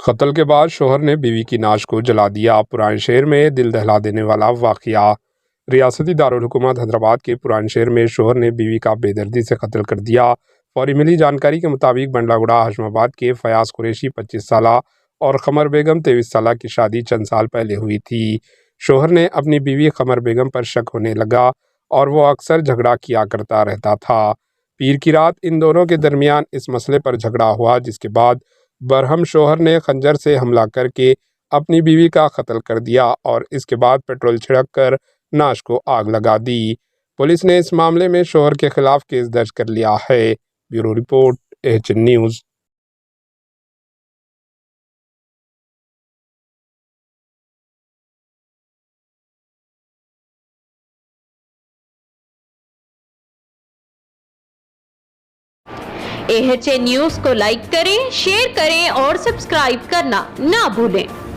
कत्ल के बाद शौहर ने बीवी की नाश को जला दिया। पुराने शहर में दिल दहला देने वाला वाकया। रियासती दारुल हुकूमत हैदराबाद के पुराने शहर में शौहर ने बीवी का बेदर्दी से कत्ल कर दिया। फौरी मिली जानकारी के मुताबिक बंडलागुड़ा हशमाबाद के फयाज कुरैशी 25 साल और खमर बेगम 23 साल की शादी चंद साल पहले हुई थी। शौहर ने अपनी बीवी खमर बेगम पर शक होने लगा और वो अक्सर झगड़ा किया करता रहता था। पीर की रात इन दोनों के दरमियान इस मसले पर झगड़ा हुआ, जिसके बाद बरहम शौहर ने खंजर से हमला करके अपनी बीवी का कत्ल कर दिया और इसके बाद पेट्रोल छिड़क कर नाश को आग लगा दी। पुलिस ने इस मामले में शौहर के खिलाफ केस दर्ज कर लिया है। Bureau report, AHN news. AHN news को लाइक करें, शेयर करें और सब्सक्राइब करना ना भूलें।